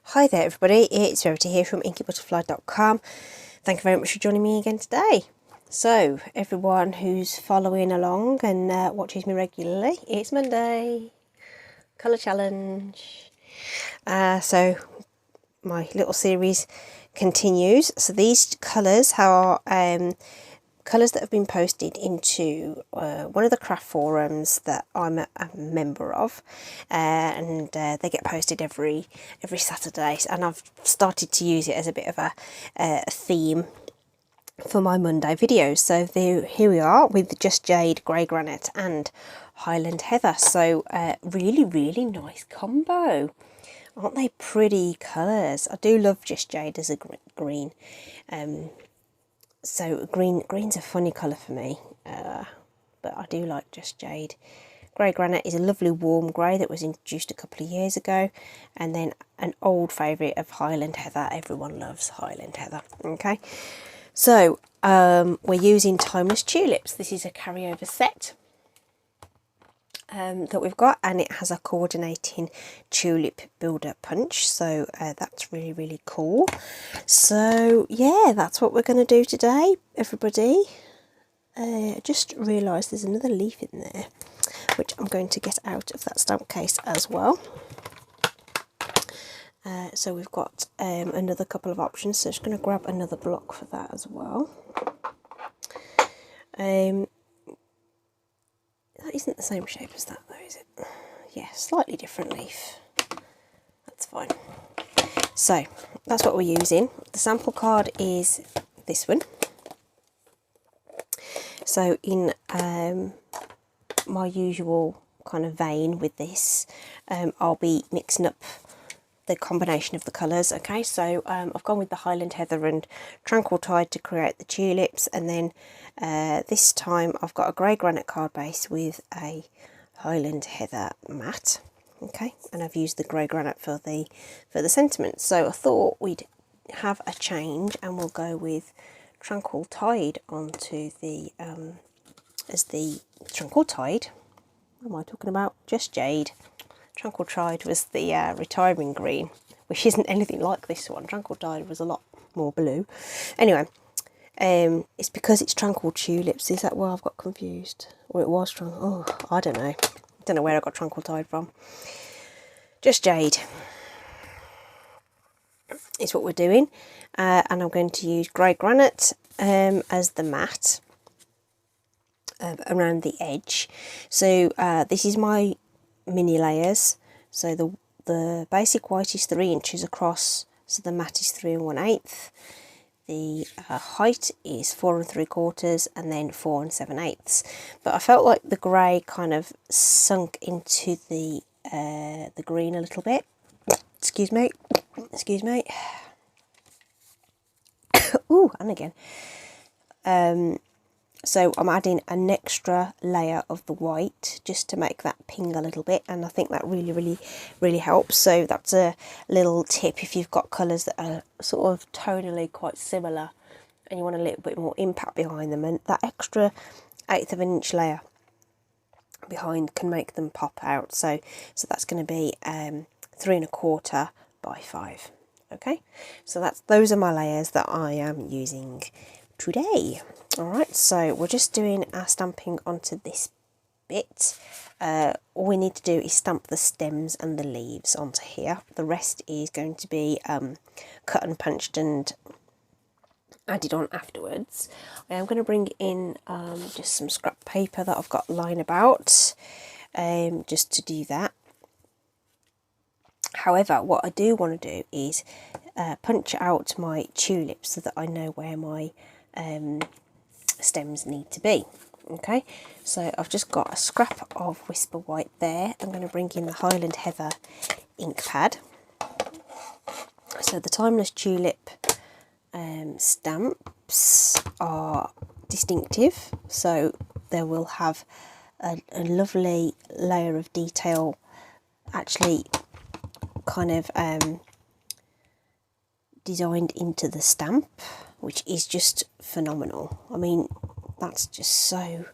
Hi there everybody, it's Verity here from inkybutterfly.com. Thank you very much for joining me again today. So, everyone who's following along and watches me regularly, it's Monday, colour challenge. So my little series continues. So these colours are colours that have been posted into one of the craft forums that I'm a member of, and they get posted every Saturday, and I've started to use it as a bit of a theme for my Monday videos. So here we are with Just Jade, Grey Granite and Highland Heather. So really nice combo. Aren't they pretty colours? I do love Just Jade as a green. So green's a funny colour for me, but I do like Just Jade. Grey Granite is a lovely warm grey that was introduced a couple of years ago, and then an old favourite of Highland Heather. Everyone loves Highland Heather. Okay, so we're using Timeless Tulips. This is a carryover set that we've got, and it has a coordinating tulip builder punch, so that's really cool. So yeah, that's what we're going to do today, everybody. I just realised there's another leaf in there, which I'm going to get out of that stamp case as well. So we've got another couple of options, so I'm just going to grab another block for that as well. That isn't the same shape as that though, is it? Yeah, slightly different leaf. That's fine. So that's what we're using. The sample card is this one. So in my usual kind of vein with this, I'll be mixing up the combination of the colours. Okay, so I've gone with the Highland Heather and Tranquil Tide to create the tulips, and then this time I've got a Grey Granite card base with a Highland Heather matte. Okay, and I've used the Grey Granite for the sentiment. So I thought we'd have a change, and we'll go with Tranquil Tide onto the as the Tranquil Tide. What am I talking about? Just Jade. Tranquil Tide was the retiring green, which isn't anything like this one. Tranquil Tide was a lot more blue. Anyway, it's because it's Tranquil Tulips. Is that why I've got confused? Or it was Tranquil... Oh, I don't know. Don't know where I got Tranquil Tide from. Just Jade is what we're doing. And I'm going to use Grey Granite as the matte around the edge. So this is my mini layers. So the basic white is 3 inches across, so the matte is 3 1/8. The height is 4 3/4, and then 4 7/8. But I felt like the grey kind of sunk into the green a little bit. Excuse me. Ooh, and again. So I'm adding an extra layer of the white just to make that ping a little bit, and I think that really helps. So that's a little tip if you've got colours that are sort of tonally quite similar and you want a little bit more impact behind them, and that extra 1/8 of an inch layer behind can make them pop out. So that's going to be 3 1/4 by 5. Okay, so those are my layers that I am using today. Alright, so we're just doing our stamping onto this bit. All we need to do is stamp the stems and the leaves onto here. The rest is going to be cut and punched and added on afterwards. I am going to bring in just some scrap paper that I've got lying about, just to do that. However, what I do want to do is punch out my tulips so that I know where my stems need to be. Okay, so I've just got a scrap of Whisper White there. I'm going to bring in the Highland Heather ink pad. So the Timeless Tulip stamps are distinctive, so they will have a lovely layer of detail, actually kind of designed into the stamp, which is just phenomenal. I mean, that's just so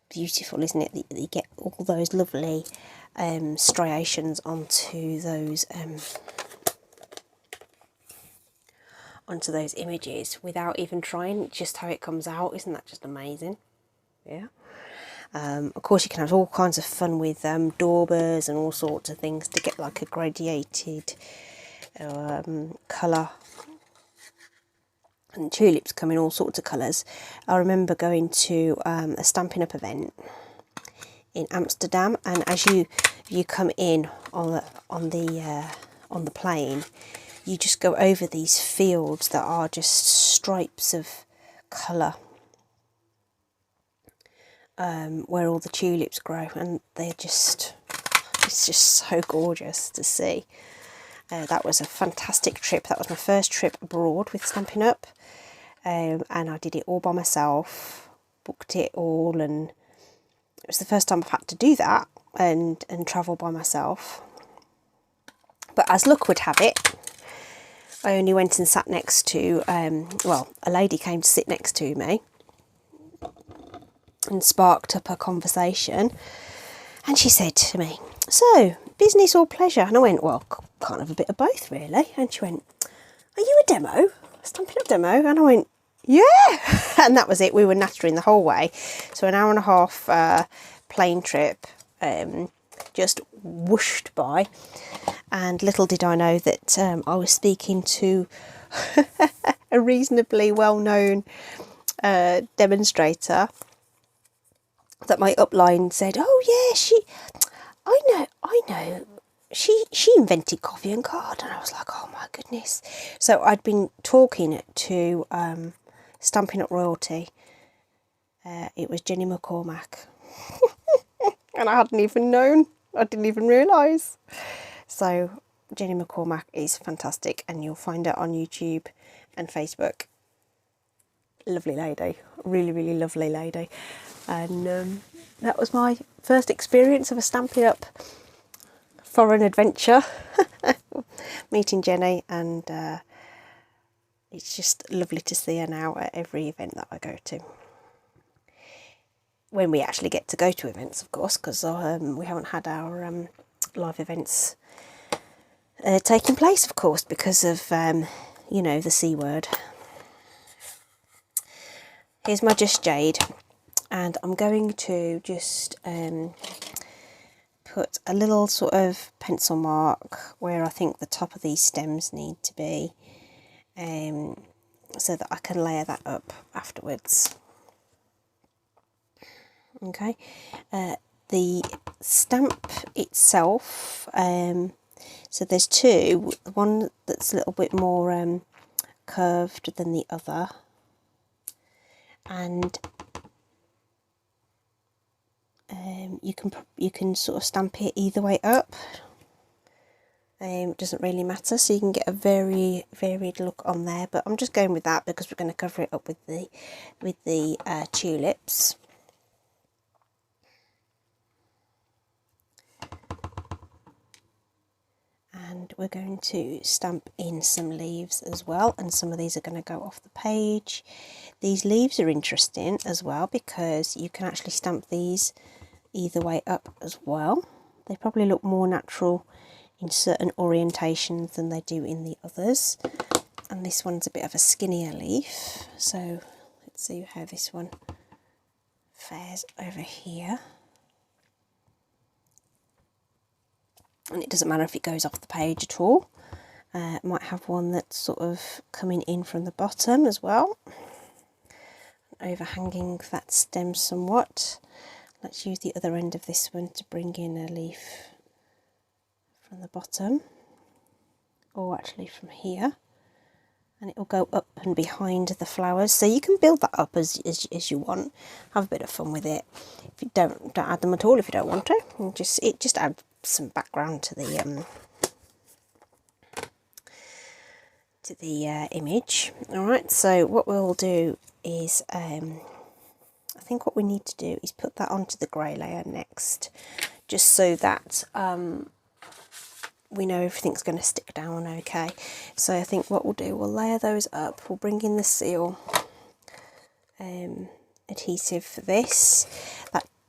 beautiful, isn't it? You get all those lovely striations onto those onto those images without even trying, just how it comes out. Isn't that just amazing? Yeah. Of course, you can have all kinds of fun with daubers and all sorts of things to get like a gradiated colour. And tulips come in all sorts of colours. I remember going to a Stampin' Up event in Amsterdam, and as you come in on the plane, you just go over these fields that are just stripes of colour, where all the tulips grow, and it's just so gorgeous to see. That was a fantastic trip. That was my first trip abroad with Stampin' Up, and I did it all by myself, booked it all, and it was the first time I've had to do that and travel by myself. But as luck would have it, I only went and sat next to, well, a lady came to sit next to me and sparked up a conversation. And she said to me, "So, business or pleasure?" And I went, "Well, kind of a bit of both, really." And she went, "Are you a demo? A Stampin' Up demo?" And I went, "Yeah." And that was it. We were nattering the whole way. So an hour and a half plane trip just whooshed by. And little did I know that I was speaking to a reasonably well-known demonstrator, that my upline said, "Oh yeah, I know, she invented coffee and card." And I was like, oh my goodness. So I'd been talking to Stampin' Up royalty. It was Jenny McCormack. And I hadn't even known. I didn't even realise. So Jenny McCormack is fantastic, and you'll find her on YouTube and Facebook. Lovely lady, really, really lovely lady. And that was my first experience of a Stampin' Up foreign adventure, meeting Jenny, and it's just lovely to see her now at every event that I go to. When we actually get to go to events, of course, because we haven't had our live events taking place, of course, because of, you know, the C word. Here's my Just Jade, and I'm going to just put a little sort of pencil mark where I think the top of these stems need to be, so that I can layer that up afterwards. Okay, the stamp itself, so there's two, one that's a little bit more curved than the other, and you can sort of stamp it either way up. It doesn't really matter, so you can get a very varied look on there, but I'm just going with that because we're going to cover it up with the tulips. And we're going to stamp in some leaves as well, and some of these are going to go off the page. These leaves are interesting as well because you can actually stamp these either way up as well. They probably look more natural in certain orientations than they do in the others. And this one's a bit of a skinnier leaf, so let's see how this one fares over here. And it doesn't matter if it goes off the page at all. Might have one that's sort of coming in from the bottom as well, overhanging that stem somewhat. Let's use the other end of this one to bring in a leaf from the bottom, or actually from here, and it will go up and behind the flowers. So you can build that up as you want. Have a bit of fun with it. If you don't add them at all if you don't want to. It just adds some background to the image. All right. So what we'll do is, I think what we need to do is put that onto the grey layer next, just so that we know everything's going to stick down okay. So I think what we'll do, we'll layer those up, we'll bring in the seal adhesive for this.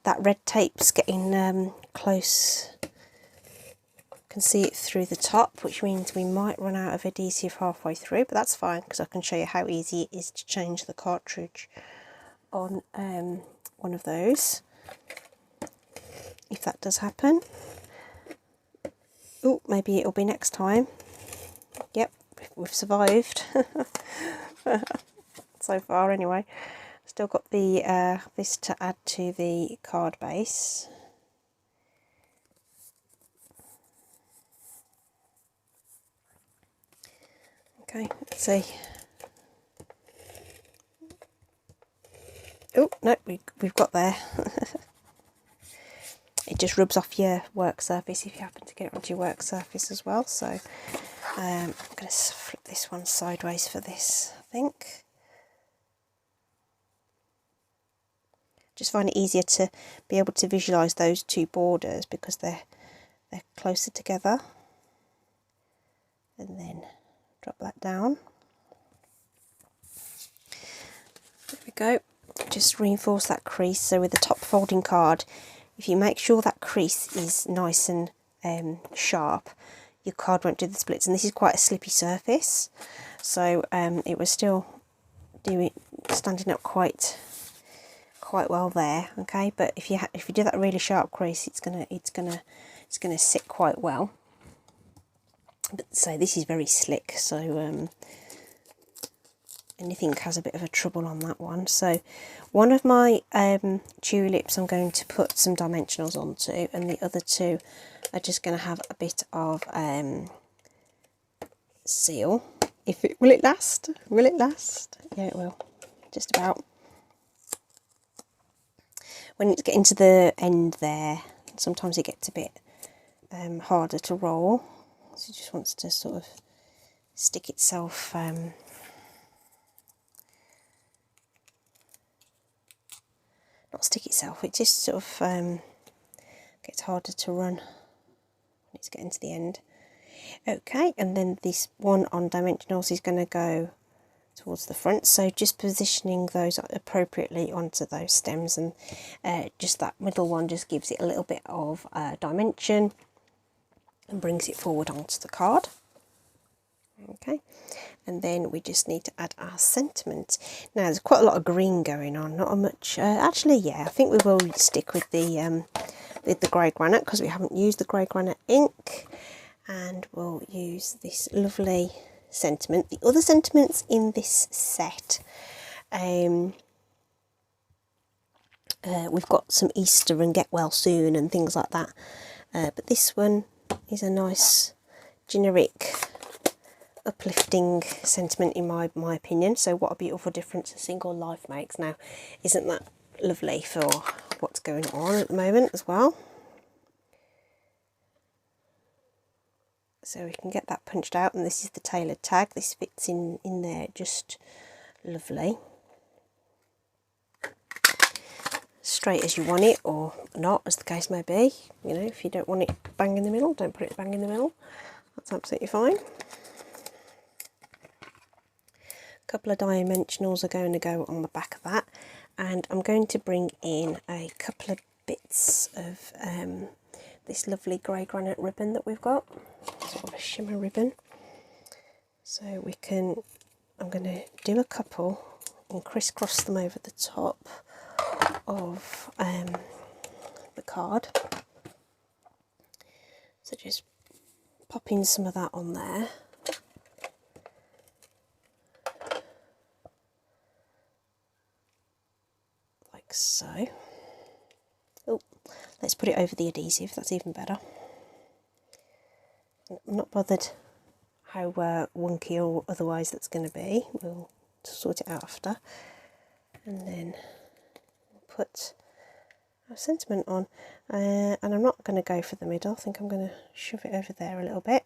That red tape's getting close can see it through the top, which means we might run out of adhesive halfway through, but that's fine because I can show you how easy it is to change the cartridge on one of those, if that does happen. Oh, maybe it'll be next time. Yep, we've survived so far anyway. Still got the this to add to the card base. Okay, let's see. Oh, no, we've got there. It just rubs off your work surface if you happen to get it onto your work surface as well. So I'm going to flip this one sideways for this, I think. Just find it easier to be able to visualise those two borders because they're closer together. And then drop that down. There we go. Just reinforce that crease. So with the top folding card, if you make sure that crease is nice and sharp, your card won't do the splits. And this is quite a slippy surface, so it was still standing up quite well there. Okay, but if you do that really sharp crease, it's gonna sit quite well. But so this is very slick, so anything has a bit of a trouble on that one. So one of my tulips I'm going to put some dimensionals onto, and the other two are just going to have a bit of seal. Will it last? Will it last? Yeah, it will. Just about. When it's getting to the end there, sometimes it gets a bit harder to roll. So it just wants to sort of stick itself not stick itself, it just sort of gets harder to run when it's getting to the end. Okay, and then this one on dimensionals is going to go towards the front, so just positioning those appropriately onto those stems, and just that middle one just gives it a little bit of dimension and brings it forward onto the card. Okay, and then we just need to add our sentiment. Now there's quite a lot of green going on, not much. Actually, yeah, I think we will stick with the grey granite because we haven't used the grey granite ink, and we'll use this lovely sentiment. The other sentiments in this set, we've got some Easter and get well soon and things like that, but this one is a nice generic uplifting sentiment in my opinion. So what a beautiful difference a single life makes. Now isn't that lovely for what's going on at the moment as well? So we can get that punched out, and this is the tailored tag. This fits in there just lovely, straight as you want it, or not, as the case may be. You know, if you don't want it bang in the middle, don't put it bang in the middle. That's absolutely fine. A couple of dimensionals are going to go on the back of that, and I'm going to bring in a couple of bits of this lovely grey granite ribbon that we've got, sort of a shimmer ribbon. So we can, I'm going to do a couple and crisscross them over the top of the card. So just pop in some of that on there. Like so. Oh, let's put it over the adhesive, that's even better. I'm not bothered how wonky or otherwise that's going to be, we'll sort it out after. And then we'll put our sentiment on, and I'm not going to go for the middle, I think I'm going to shove it over there a little bit.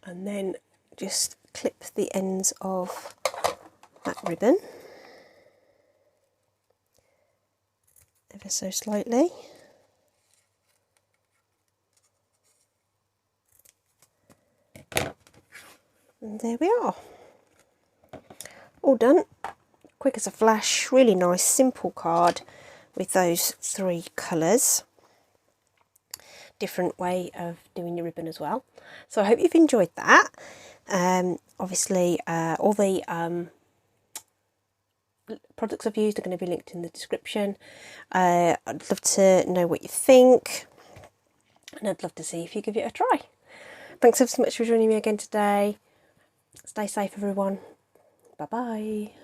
And then just clip the ends of that ribbon ever so slightly. And there we are. All done. Quick as a flash, really nice simple card with those three colours. different way of doing your ribbon as well. So I hope you've enjoyed that. Obviously all the products I've used are going to be linked in the description. I'd love to know what you think, and I'd love to see if you give it a try. Thanks ever so much for joining me again today. Stay safe, everyone. Bye bye.